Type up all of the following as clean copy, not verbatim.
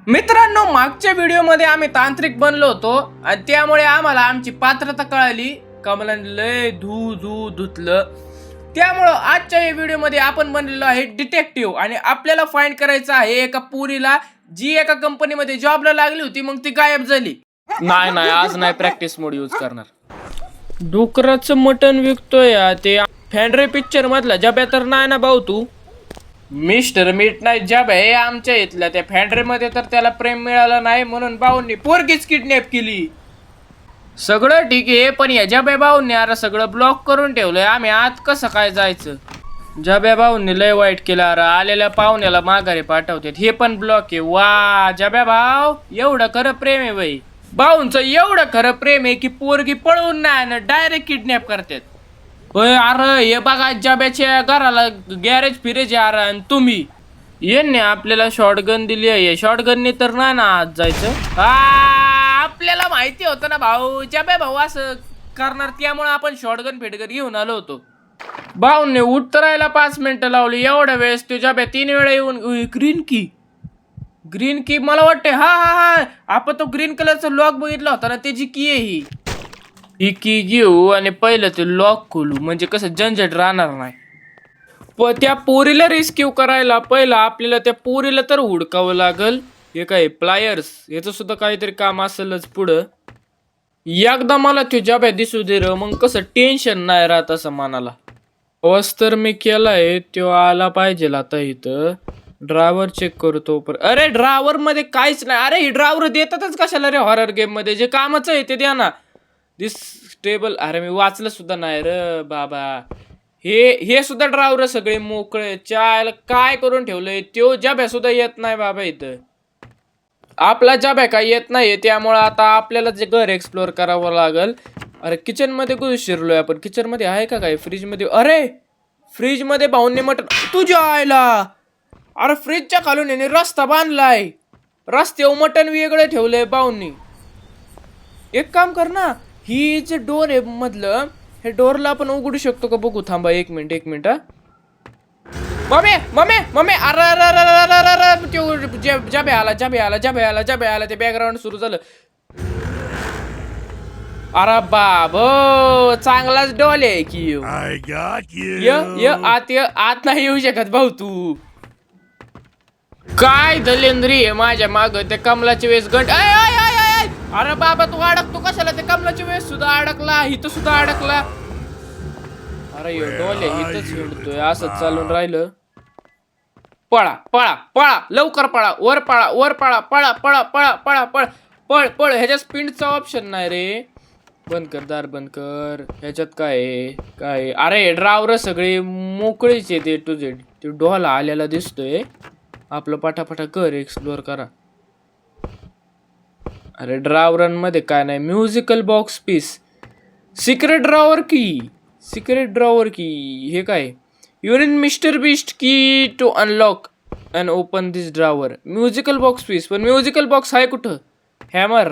मित्रांनो, मागच्या व्हिडिओमध्ये आम्ही तांत्रिक बनलो होतो आणि त्यामुळे आम्हाला आमची पात्रता कळाली. कमलाने लय धुतलं. त्यामुळं आजच्या या व्हिडिओमध्ये आपण बनलेलो आहे डिटेक्टिव्ह आणि आपल्याला फाइंड करायचं आहे एका पोरीला जी एका कंपनीमध्ये जॉबला लागली होती, मग ती गायब झाली. नाही आज नाही प्रॅक्टिस मोड यूज करणार. डुकराचं मटण विकतोय ते फॅन्ड्रे पिक्चर मधला जब्या तर नाही ना भाऊ तू? मिस्टर मीट नाही जब आहे आमच्या इथल्या त्या फॅन्ड्रे मध्ये, तर त्याला प्रेम मिळालं नाही म्हणून भाऊंनी पोरगीच किडनॅप केली. सगळं ठीक आहे, पण या जब्या भाऊंनी अरे सगळं ब्लॉक करून ठेवलंय. आम्ही आत कसं काय जायचं? जब्या भाऊंनी लय वाईट केलं अरे. आलेल्या पाहुण्याला माघारी पाठवतात, हे पण ब्लॉक आहे. वा जब्या भाऊ, एवढं खरं प्रेम आहे बाई. भाऊंचं एवढं खरं प्रेम आहे की पोरगी पळवून नाही ना डायरेक्ट किडनॅप करतात. होय अरे, हे बघा जब्याच्या घराला गॅरेज फिरेज यार. आणि तुम्ही यांनी आपल्याला शॉटगन दिली आहे, शॉटगनने तर नाही ना आज जायचं. आपल्याला माहिती होतं ना भाऊ, जब्या भाऊ असं करणार, त्यामुळे आपण शॉटगन फेटगन घेऊन आलो होतो. भाऊने उतरायला 5 मिनिटं लावली. एवढ्या वेळेस तो जब्या 3 वेळा येऊन ग्रीन की मला वाटते हा आपण तो ग्रीन कलरचा लॉक बघितला होता ना, त्याची की आहे ही की घेऊ आणि पहिलं ते लॉक खोलू, म्हणजे कसं झंझट राहणार नाही. पण त्या पोरीला रेस्क्यू करायला पहिलं आपल्याला त्या पोरीला तर हुडकावं लागल. हे काय प्लायर्स, याचं सुद्धा काहीतरी काम असेलच पुढं. एकदा मला तो जब्या दिसू दे र, मग कसं टेन्शन नाही राहत असं मनाला. बस तर मी केलाय, तो आला पाहिजे. आता इथं ड्रायव्हर चेक करतो. अरे ड्रायव्हर मध्ये काहीच नाही. अरे ही ड्रायव्हर देतातच कशाला रे हॉरर गेम मध्ये? जे कामाचं आहे ते द्या ना. दिस स्टेबल, अरे मी वाचलं सुद्धा नाही र बाबा. हे सुद्धा ड्रायव्हर सगळे मोकळे. चायला काय करून ठेवलंय. त्यो जब्या सुद्धा येत नाही बाबा इथं. आपला जब्या काय येत नाही, त्यामुळं आता आपल्याला जे घर एक्सप्लोर करावं लागल. अरे किचन मध्ये कुठे शिरलोय आपण? किचन मध्ये आहे का काय? फ्रीज मध्ये? अरे फ्रीज मध्ये भाऊंनी मटण तुझ्या आयला. अरे फ्रीजच्या खालून याने रस्ता बांधलाय. रस्त्यावर मटण वेगळं ठेवलंय भाऊंनी. एक काम कर ना, ही जे डोर आहे मधलं, हे डोरला आपण उघडू शकतो का बघू. थांबा एक मिनिट हा. मम्मी अरे जब्या आला. ते बॅकग्राऊंड सुरू झालं. अरे बाब, चांगलाच डोल आहे की. आत नाही येऊ शकत भाऊ तू. काय दलेंद्री आहे माझ्या माग. ते कमलाची वेस गट. अरे बाबा तू अडकतो कशाला? ते कमलाची वेस सुद्धा अडकला, हिथं सुद्धा अडकला. अरे डोले हिथंच हिंडतोय. असंच चालून राहिलं. पळा लवकर पळा. वर पळा. पळ. ह्याच्या स्पीडचा ऑप्शन नाही रे. बंद कर, दार बंद कर. ह्याच्यात काय? अरे ड्रायव्हर सगळे मोकळीच आहे. ते टू झेड ते डोला आलेला दिसतोय. आपलं पाठापाठा कर, एक्सप्लोर करा. अरे ड्रायव्हरांमध्ये काय नाही. Musical box piece, secret drawer key हे काय? Unit mister beast key to unlock and open this drawer. Musical box piece, पण म्युझिकल बॉक्स आहे कुठं? हॅमर.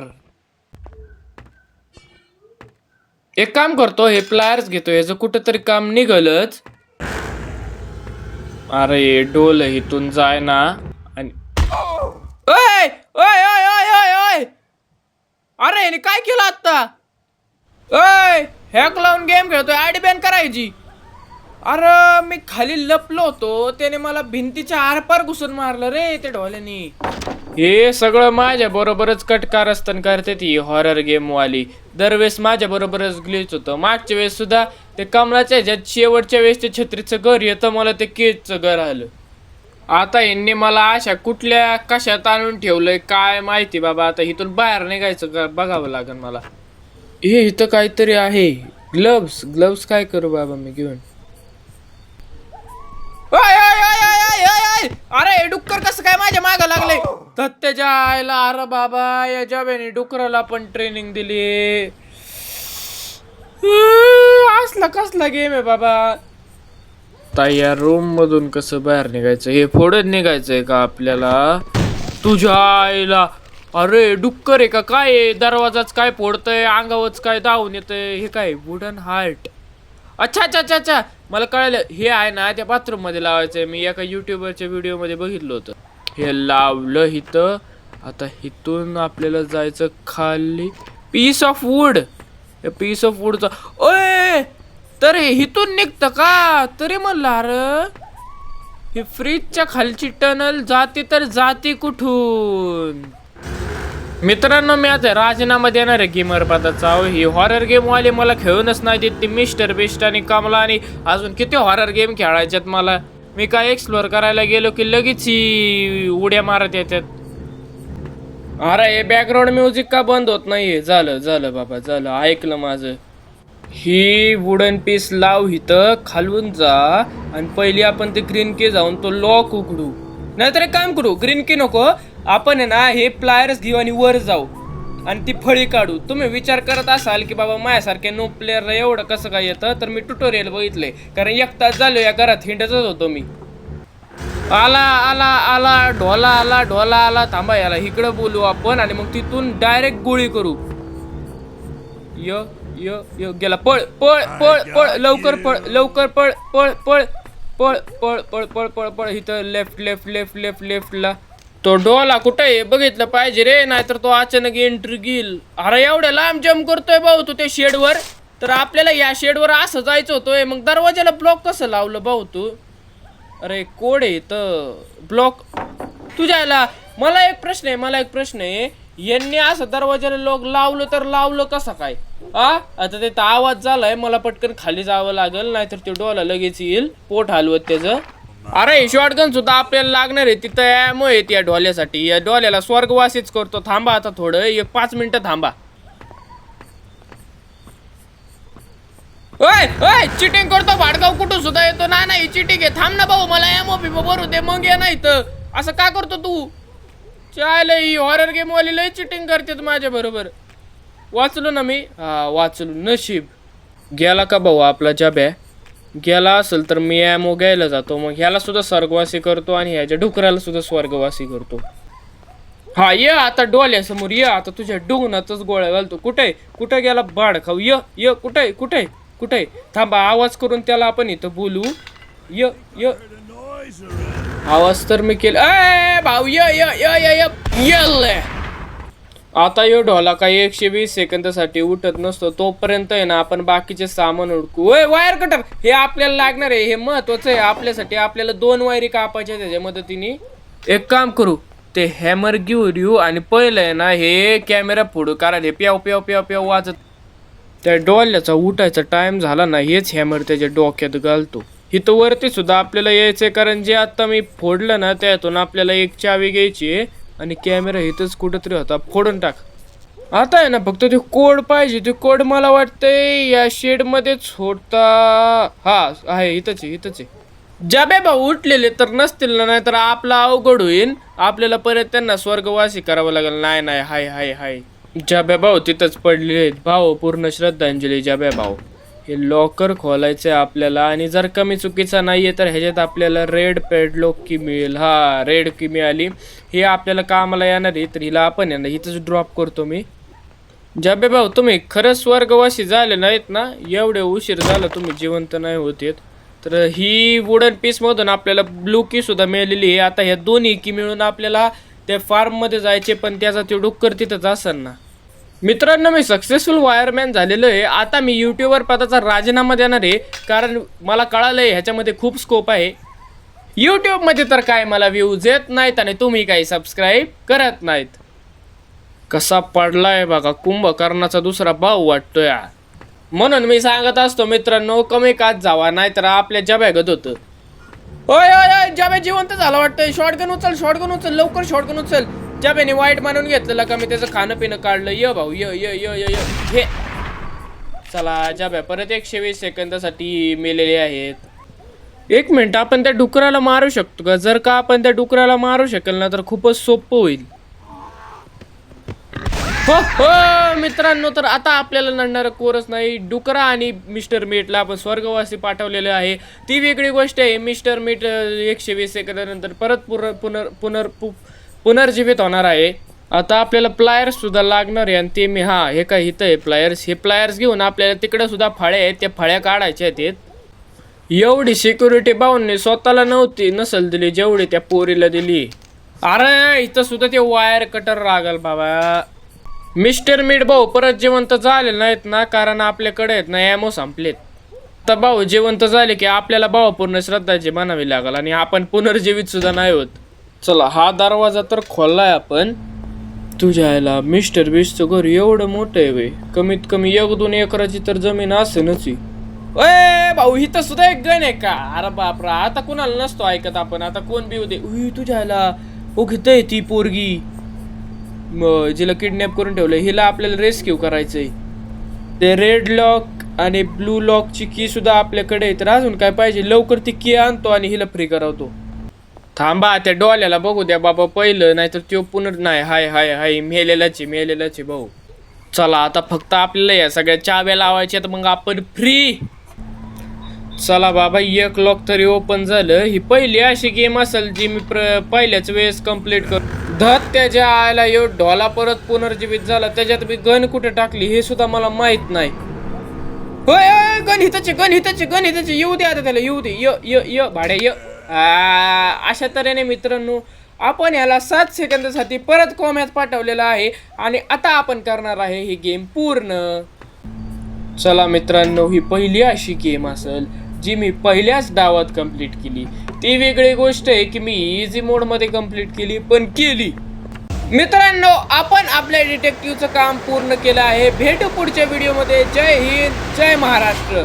एक काम करतो, हे प्लायर्स घेतो, याचं कुठं तरी काम निघलच. अरे डोल इथून जाय ना. आणि अरे याने काय केलं आता? हॅक लावून गेम खेळतोय. आयडी बॅन करायची. अरे मी खाली लपलो होतो, त्याने मला भिंतीच्या आरपार घुसून मारलं रे ते ढोल्याने. हे सगळं माझ्या बरोबरच कटकारस्थान करते ती हॉरर गेम वाली. दरवेळेस माझ्या बरोबरच ग्लिच होतं. मागच्या वेळेस सुद्धा ते कमलाच्या ह्याच्यात शेवटच्या वेळेस ते छत्रीचं घर येतं, मला ते केजचं घर आलं. आता यांनी मला अशा कुठल्या कशात आणून ठेवलंय काय माहिती बाबा. आता इथून बाहेर निघायचं का बघावं लागेल मला. हे इथं काहीतरी आहे. ग्लव्स काय करू बाबा मी घेऊन? अरे डुक्कर कसं काय माझ्या मागं लागले? त्याच्या आयला. अरे बाबा या जब्याने डुकराला पण ट्रेनिंग दिली. असला कसला गेम आहे बाबा. या रूम मधून कसं बाहेर निघायचं? हे फोडत निघायचंय का आपल्याला? तुझ्या आईला. अरे डुक्कर आहे का काय? दरवाजाच काय फोडतय, अंगावरच काय धावून येतंय. हे काय? Wooden heart. अच्छा मला कळलं. हे आहे ना त्या बाथरूम मध्ये लावायचंय. मी एका युट्यूबरच्या व्हिडिओ मध्ये बघितलं होतं. हे लावलं इथं आता इथून आपल्याला जायचं खाली. Piece of wood. Piece of वूडचा ओय तर हे इथून निघतं का? तरी म्हणलं अरे ही फ्रीजच्या खालची टनल जाते तर जाते कुठून? मित्रांनो मी आता राजीनामा देणार आहे गेमर पदाचा. ही हॉरर गेम वाले मला खेळूनच नाही देत. ती मिस्टर बिस्ट आणि कमला आणि अजून किती हॉरर गेम खेळायच्यात मला. मी काय एक्सप्लोर करायला गेलो की लगेच ही उड्या मारत येतात. अरे हे बॅकग्राऊंड म्युझिक का बंद होत नाहीये? झालं बाबा झालं, ऐकलं माझं. ही वुडन पीस लाव इथं खालून जा आणि पहिली आपण ते ग्रीन की जाऊन तो लॉक उघडू. नाहीतर एक काम करू, ग्रीन की नको, आपण आहे ना हे प्लायर्स घेऊ आणि वर जाऊ आणि ती फळी काढू. तुम्ही विचार करत असाल की बाबा माझ्यासारख्या नो प्लेअरला एवढं कसं काय येतं, तर मी ट्युटोरियल बघितले. कारण 1 तास झालो या घरात हिंडतच होतो मी. आला ढोला आला. थांबा याला इकडं बोलू आपण आणि मग तिथून डायरेक्ट गोळी करू. य य य गेला. पळ पळ पळ पळ लवकर पळ लवकर पळ पळ पळ पळ पळ पळ पळ पळ पळ इथं लेफ्ट लेफ्ट लेफ्ट लेफ्ट लेफ्टला. तो डोला कुठे आहे बघितलं पाहिजे रे, नाहीतर तो अचानक एंट्री घेईल. अरे एवढ्या लांब जम्प करतोय भाऊ तू त्या शेडवर. तर आपल्याला या शेडवर असं जायचं होतोय. मग दरवाजाला ब्लॉक कसं लावलं भाऊ तू? अरे कोड आहे तर ब्लॉक तुझ्याला. मला एक प्रश्न आहे यांनी असं दरवाजाला लॉक लावलं तर लावलं कसं काय? आता ते आवाज झालाय, मला पटकन खाली जावं लागेल नाहीतर ते डोला लगेच येईल पोट हलवत त्याचं. अरे शॉटगन सुद्धा आपल्याला लागणार आहे तिथं. यामुळे या डोल्यासाठी या डोल्याला स्वर्गवासीच करतो. थांबा आता थोडं 1-5 मिनिटं थांबा. ओय ओय चिटिंग करतो भाडगाव कुठं सुद्धा येतो ना. नाही चिटिंग आहे. थांब ना भाऊ मला एमओपी भरू दे मग ये. नाही तर असं का करतो तू? चाल ही हॉरर गेम वाली लय चिटिंग करते माझ्या बरोबर. वाचलो ना मी. वाचलो. नशीब गेला का भाऊ आपला जब्या? गेला असेल तर मी एमओ घ्यायला जातो. मग ह्याला सुद्धा स्वर्गवासी करतो आणि ह्याच्या डुकराला सुद्धा स्वर्गवासी करतो. हा ये आता डोल्यासमोर ये. आता तुझ्या डुगनातच गोळ्या घालतो. कुठे गेला बाड खाऊ? य कुठे थांबा आवाज करून त्याला आपण इथं बोलू. य य आवाज तर मी केला. ए भाऊ य य य य आता यो ढोला काही 120 सेकंदासाठी उठत नसतो. तोपर्यंत आहे ना आपण बाकीचे सामान उडकू. ओय वायर कटर हे आपल्याला लागणार आहे. हे महत्वाचं आहे आपल्यासाठी. आपल्याला 2 वायरी कापायच्या त्याच्या मदतीने. एक काम करू, ते हॅमर घेऊन येऊ आणि पहिलं आहे ना हे कॅमेरा फोडू. कारण हे प्याव प्याव प्याव प्याव वाजत. त्या डोल्याचा उठायचा टाइम झाला ना हेच हॅमर त्याच्या डोक्यात घालतो. इथं वरती सुद्धा आपल्याला यायचंय कारण जे आता मी फोडलं ना त्यातून आपल्याला एक चावी घ्यायची आहे आणि कॅमेरा इथंच कुठंतरी होता. फोडून टाक. आता आहे ना फक्त ते कोड पाहिजे. ते कोड मला वाटतंय या शेडमध्येच होता. हा आहे इथंच आहे. जाबे भाऊ उठलेले तर नसतील ना, नाही तर आपला अवघड होईल. आपल्याला परत त्यांना स्वर्गवासी करावं लागेल. नाही हाय जाब्या भाऊ तिथंच पडलेले आहेत. भाऊ पूर्ण श्रद्धांजली जाब्या भाऊ. हे लॉकर खोलायचं आहे आपल्याला आणि जर कमी चुकीचा नाहीये तर ह्याच्यात आपल्याला रेड पॅडलॉक की मिळेल. हा रेड की मिळाली. हे आपल्याला कामाला येणार आहे तर हिला आपण आहे ना इथंच ड्रॉप करतो मी. जाबे भाऊ तुम्ही खरंच स्वर्गवासी झाले नाहीत ना? एवढे उशीर झाला तुम्ही जिवंत नाही होते. तर ही वुडन पीस मधून आपल्याला ब्लू की सुद्धा मिळालेली आहे. आता ह्या दोन्ही की मिळून आपल्याला त्या फार्ममध्ये जायचे पण त्याचा ते डुक्कर तिथंच असेल ना. मित्रांनो मी सक्सेसफुल वायरमॅन झालेलो आहे. आता मी यूट्यूबर पदाचा राजीनामा देणार आहे कारण मला कळालं आहे ह्याच्यामध्ये खूप स्कोप आहे. यूट्यूबमध्ये तर काय मला व्ह्यूज येत नाहीत आणि तुम्ही काही सबस्क्राईब करत नाहीत. कसा पडलाय बघा कुंभकर्णाचा दुसरा भाऊ वाटतोय. म्हणून मी सांगत असतो मित्रांनो कमी कात जावा नाहीतर आपल्या जब्यागत होतं. ओय जब्या जिवंत झाला वाटतंय. शॉटगन उचल लवकर शॉटगन उचल. जब्याने वाईट मानून घेतलेलं का मी त्याचं खाणं पिणं काढलं. य भाऊ य हे चला जब्या परत 120 सेकंदासाठी मेलेले आहेत. 1 मिनिट आपण त्या डुकराला मारू शकतो का? जर का आपण त्या डुकराला मारू शकेल ना तर खूपच सोपं होईल. हो मित्रांनो तर आता आपल्याला नडणारं कोरच नाही. डुकरा आणि मिस्टर मीटला आपण स्वर्गवासी पाठवलेलं आहे. ती वेगळी गोष्ट आहे. मिस्टर मीट 120 सेकंदानंतर परत पुनर्जीवित होणार आहे. आता आपल्याला प्लायर्स सुद्धा लागणार आहे आणि ते मी हे काय इथं आहे प्लायर्स. हे प्लायर्स घेऊन आपल्याला तिकडे सुद्धा फळ्या आहेत. त्या फळ्या काढायच्या आहेत. एवढी सिक्युरिटी भाऊंनी स्वतःला नसेल दिली जेवढी त्या पोरीला दिली. अरे इथं सुद्धा ते वायर कटर लागल बाबा. मिस्टर मीठ भाऊ परत जिवंत झाले नाहीत ना, कारण आपल्याकडे आहेत ना ॲमो संपलेत. तर भाऊ जिवंत झाले की आपल्याला भावपूर्ण श्रद्धांजली म्हणावी लागल आणि आपण पुनर्जीवित सुद्धा नाही होत. चला हा दरवाजा तर खोललाय आपण. तुझ्या आईला मिस्टर बीस्टचं घर एवढं मोठं आहे वे, कमीत कमी 1-2 एकराची तर जमीन असेलच. ओय भाऊ इथं सुद्धा एक गण आहे का? अरे बापरा, आता कोणाला नसतो ऐकत आपण. आता कोण बिऊ दे. तुझ्या आईला ओघितय ती पोरगी जिला किडनॅप करून ठेवलं, हिला आपल्याला रेस्क्यू करायचंय. ते रेड लॉक आणि ब्लू लॉकची की सुद्धा आपल्याकडे आहे. तर अजून काय पाहिजे? लवकर ती की आणतो आणि हिला फ्री करवतो. थांबा त्या डोल्याला बघू द्या बाबा पहिलं, नाहीतर तो नाही. हाय हाय हाय मेलेलाच भाऊ. चला आता फक्त आपल्याला या सगळ्या चाव्या लावायच्या, मग आपण फ्री. चला बाबा एक लॉक तरी ओपन झालं. ही पहिली अशी गेम असेल जी मी पहिल्याच वेळेस कंप्लीट कर. धत त्याच्या आयला ढोला परत पुनर्जीवित झाला. त्याच्यात मी गन कुठे टाकली हे सुद्धा मला माहित नाही. होय गण हिताचे येऊ दे आता त्याला, येऊ दे. य भाड्या य. अशा तऱ्हेने मित्रांनो आपण याला 7 सेकंदासाठी परत कोम्यात पाठवलेला आहे आणि आता आपण करणार आहे ही गेम पूर्ण. चला मित्रांनो ही पहिली अशी गेम असेल जी मी पहिल्याच डावात कंप्लीट केली. ती वेगळी गोष्ट आहे की मी इझी मोड मध्ये कंप्लीट केली, पण केली. मित्रांनो आपण आपल्या डिटेक्टिव्हचं काम पूर्ण केलं आहे. भेटू पुढच्या व्हिडिओमध्ये. जय हिंद, जय महाराष्ट्र.